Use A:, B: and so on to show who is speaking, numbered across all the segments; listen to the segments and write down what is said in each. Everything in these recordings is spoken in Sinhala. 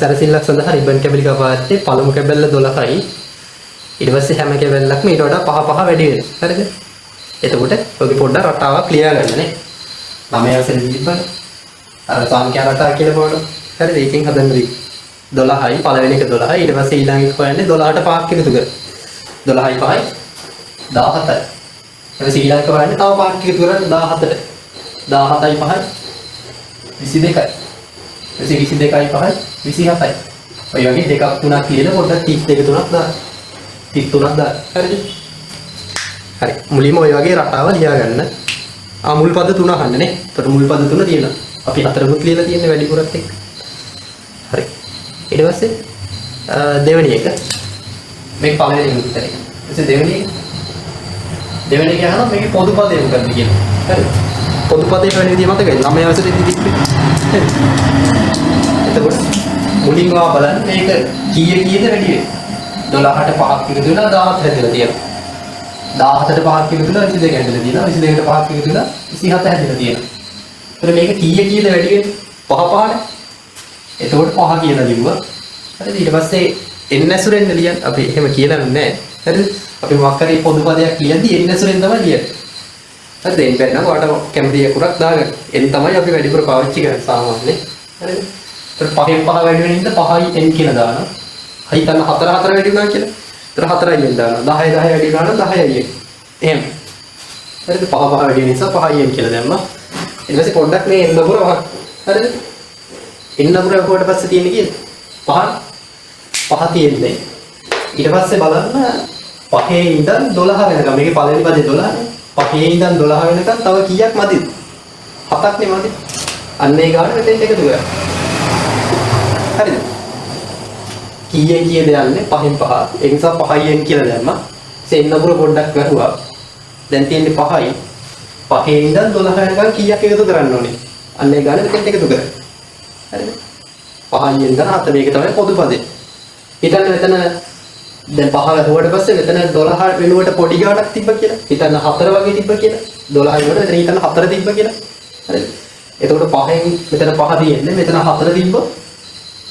A: සැරසිල්ලක් සඳහා රිබන් කැබලි කපාත්තේ පළමු කැබල්ල 12යි. ඊට පස්සේ හැම කැබල්ලක්ම ඊට වඩා 5 වැඩි වෙනවා. හරිද? එතකොට ඔගේ පොඩ්ඩක් රටාවක් ක්ලියර් කරන්න නේ. 9 වසරේ දීපන් අර සංඛ්‍යා රටාව කියලා බලන්න. හරිද? ඒකෙන් හදන්න දී 12යි පළවෙනි එක 12යි ඊට පස්සේ ඊළඟ එක හොයන්නේ 12ට 5ක් එකතු කර. 12යි 5යි 17යි. ඊට පස්සේ ඊළඟ එක හොයන්නේ තව 5ක් එකතු කරන්න 17ට. 17යි 5යි 22යි. ඊට පස්සේ 22යි 5යි 27යි. ඔය වගේ දෙකක් තුනක් කියලා පොඩ්ඩක් 32 තුනක් දාන්න. 33ක් දාන්න. හරිද? හරි. මුලින්ම ඔය වගේ රටාව ලියා ගන්න. මුල් පද තුන අහන්න නේ. එතකොට මුල් පද තුන තියෙනවා. අපි හතරකුත් ලියලා තියෙන්නේ වැඩිපුරත් එක්ක. හරි. ඊට පස්සේ දෙවෙනි එක මේක පළවෙනි එක විතරයි. ඊට දෙවෙනි එක අහනවා මේකේ පොදු පදේ මොකක්ද කියලා. හරි. පොදු පදේ වෙන විදිය මතකයි. 9 අවසරේදී තිබ්බේ. එතකොට මුලින්ම බලන්න මේක කීයද වැඩි වෙන්නේ. 12ට 5ක් එකතු වෙලා 17 හැදලා තියෙනවා. 17ට 5ක් එකතු වෙලා 22 හැදලා තියෙනවා. 22ට 5ක් එකතු වෙලා 27 හැදලා තියෙනවා. එතකොට මේක කීයද වැඩි වෙන්නේ? 5 එතකොට 5 කියලා ලිව්වා. හරිද? ඊට පස්සේ n ඇසුරෙන් ලියන්න අපි එහෙම කියලා නෑ. හරිද? අපි මොකක් කරේ පොදු පදයක් ලියද්දී n ඇසුරෙන් තමයි ලියන්නේ. හරිද? n බැරි නම් ඔයාලට කැමති අකුරක් දාගන්න. n තමයි අපි වැඩිපුර පාවිච්චි කරන්නේ සාමාන්‍යයෙන්. හරිද? ඒතර 5න් 5 වැඩි වෙන හින්දා 5යි n කියලා දානවා. හිතන්න 4 වැඩි වුණා කියලා. ඒතර 4යි n දානවා. 10 වැඩි වුණා නම් 10යි n. එහෙම. හරිද? 5 වැඩි වෙන නිසා 5යි n කියලා දැම්මා. ඊට පස්සේ පොඩ්ඩක් මේ n නපුර වහන්න. හරිද? n නපුර වහුවට පස්සේ තියෙන්නේ කීයද? 5 තියෙන්නේ. ඊට පස්සේ බලන්න 5 ඉඳන් 12 වෙනකම් මේකේ පළවෙනි පදේ 12නේ. 5 ඉඳන් 12 වෙනකම් තව කීයක් මදිද? 7ක් නේ මදි. අන්න ඒ ගාන මෙතෙන් එකතු කරා. හරිද? කීයෙන් කීයද යන්නේ 5න් 5. ඒ නිසා 5යි n කියලා දැම්මා. සෙන් නපුර පොඩ්ඩක් වැහුවා. දැන් තියෙන්නේ 5යි. 5 ඉඳන් 12 වෙනකම් කීයක් එකතු කරන්න ඕනේ? අන්න ඒ ගාන මෙතෙන් එකතු කරා. හරිද? 5යි ඉඳන් 7 මේක තමයි පොදු පදේ. හිතන්න මෙතන දැන් 5 වැහුවට පස්සේ මෙතන 12 වෙනුවට පොඩි ගාණක් තිබ්බ කියලා. හිතන්න 4 වගේ තිබ්බ කියලා. 12 වෙනුවට මෙතන හිතන්න 4 තිබ්බ කියලා. හරිද? එතකොට 5න් මෙතන 5 තියෙන්නේ මෙතන 4 තිබ්බ.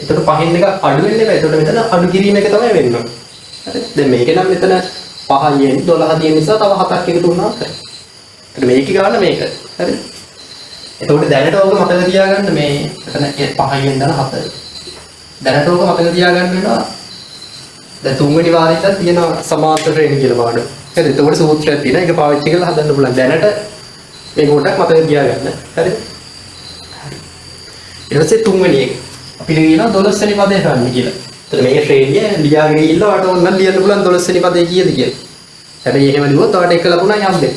A: එතකොට 5න් එක අඩු වෙන්නේ නැහැ. එතකොට මෙතන අඩු කිරීම එක තමයි වෙන්නේ. හරිද? දැන් මේක නම් මෙතන 5යි 12 තියෙන නිසා තව 7ක් එකතු වුණා. හරි. මේකේ ගාන මේක. හරිද? එතකොට දැනට ඔබ මතක තියාගන්න මේ එතන 5යි ඉඳන් 7. දැනට ඔබ මතක තියාගන්න වෙනවා. දැන් තුන්වෙනි වාරයට තියෙන සමාන්තර ශ්‍රේණි කියලා පාඩම. හරිද? එතකොට සූත්‍රයක් තියෙනවා. ඒක පාවිච්චි කරලා හදන්න පුළුවන්. දැනට මේක පොඩ්ඩක් මතක තියාගන්න. හරිද? හරි. ඊට පස්සේ තුන්වෙනි එක අපිට කියනවා 12 වෙනි පදේ හොයන්න කියලා. එතකොට මේක ශ්‍රේණිය ලියාගෙන ගිහිල්ලා ඔයාලට ඕන නම් ලියන්න පුළුවන් 12 වෙනි පදේ කීයද කියලා. හැබැයි එහෙම ලිව්වොත් ඔයාලට එක ලකුණයි හම්බෙන්නේ.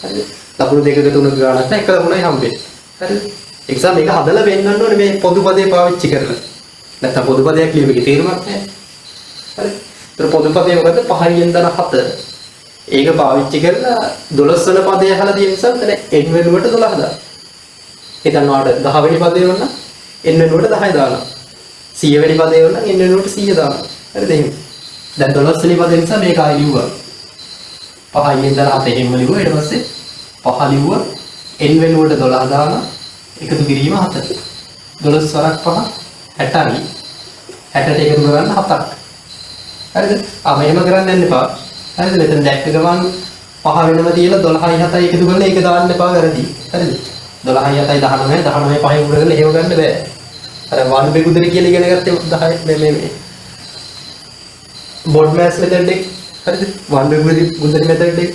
A: හරිද? ලකුණු දෙකක තුනක ගානක් නැහැ එක ලකුණයි හම්බෙන්නේ. හරිද? ඒ නිසා මේක හදලා වෙන්නන්න ඕනේ මේ පොදු පදේ පාවිච්චි කරලා. නැත්නම් පොදු පදයක් ලියුමේ තේරුමක් නැහැ. හරි. ඒතර පොදු පදේ මොකද 5යි ඉඳන් 7. ඒක පාවිච්චි කරලා 12 වෙනි පදේ අහලා තියෙන නිසා මෙතන n වෙනුවට 12 දාන්න. හිතන්න ඔයාලට 10 වෙනි පදේ වුණා n වෙනුවට 10 දානවා. 100 වෙනි පදේ වුණා n වෙනුවට 100 දානවා. හරිද එහෙම. දැන් 12 වෙනි පදේ නිසා මේක ආයෙ ලිව්වා. 5යි ඉඳන් 7 එහෙම ලිව්වා. ඊට පස්සේ 5 ලිව්වා n වෙනුවට 12 දානවා. එකතු කිරීම 7. 12 වරක් 5 60යි. 60ට එකතු කරන්න 7ක්. හරිද? මෙහෙම කරන්න යන්න එපා. හරිද? මෙතන දැක්ක ගමන් 5 වෙනම තියලා 12යි 7යි එකතු කරලා ඒක දාන්න එපා වැරදි. හරිද? 12යි 7යි 19 19යි 5යි උඩ කරලා එහෙම ගන්න බෑ. අර වන් බෙගුදරි කියලා ඉගෙන ගත්තේ 10 මේ බෝඩ් මෑත්ස් මෙතඩ් එක. හරිද? වන් බෙගුදරි මෙතඩ් එක.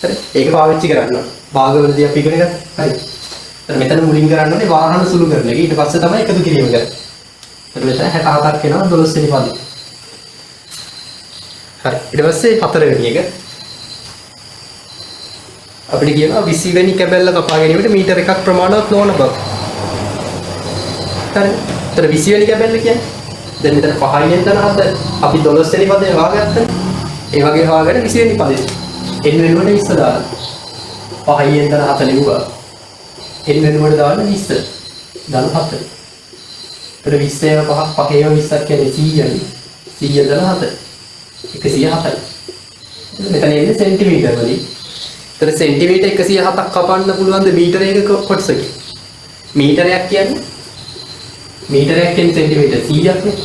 A: හරි? ඒක පාවිච්චි කරන්න ඕන. භාගවලදී අපි ඉගෙන ගත්තා. හරි. මෙතන මුලින් කරන්න ඕනේ වාහන සුළු කරන එක. ඊට පස්සේ තමයි එකතු කිරීම කරන්නේ. එතකොට මෙතන 67ක් වෙනවා 12 වෙනි පදේ. හරි. ඊට පස්සේ 4 වෙනි එක අපිට කියනවා 20 වෙනි කැබැල්ල කපා ගැනීමට මීටර 1ක් ප්‍රමාණවත් නොවන බව. හරි. ඒතර 20 වෙනි කැබැල්ල කියන්නේ දැන් මෙතන 5යි ඉඳන් 7 අපි 12 වෙනි පදේ හොයාගත්තා. ඒ වගේ හොයාගෙන 20 වෙනි පදේ n වෙනුවට 20 දාන්න. 5යි ඉඳන් 7 ලිව්වා. n වෙනුවට දාන්න 20. දාන්න 7. ඒතර 20 5ක් 5ේම 20ක් කියන්නේ 100යි. 100 දාන්න 7. 107යි. මෙතන එන්නේ සෙන්ටිමීටර වලින්. ඒතර සෙන්ටිමීටර 107ක් කපන්න පුළුවන් ද මීටරයක කොටසකින්. මීටරයක් කියන්නේ මීටරයකින් සෙන්ටිමීටර් 100ක් නේ.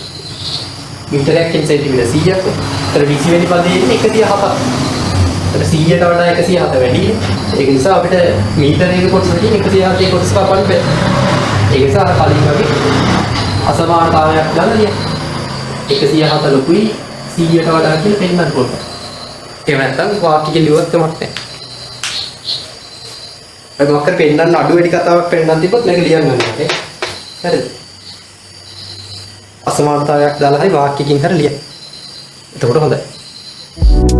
A: මීටරයකින් සෙන්ටිමීටර් 100ක් නේ. ඒතර 20 වෙනි පදයේ ඉන්නේ 107ක්. ඒතර 100ට වඩා 107 වැඩි. ඒක නිසා අපිට මීටරයක කොටස වලින් 107 කොටස කපන්න බෑ. ඒක නිසා අර කලින් වගේ අසමානතාවයක් ගන්න ලියන්න. 107 ලොකුයි 100ට වඩා කියලා පෙන්නන්න පුළුවන්. එහෙම නැත්නම් වාක්‍යය ලියුවත් කමක් නැහැ. ඒක මොකක් කර පෙන්නන්න අඩු වැඩි කතාවක් පෙන්නන්න තිබ්බොත් මේක ලියන්න ඕනේ. හරිද? අසමානතාවයක් දාලා හරි වාක්‍යකින් හරි ලියන්න. එතකොට හොඳයි.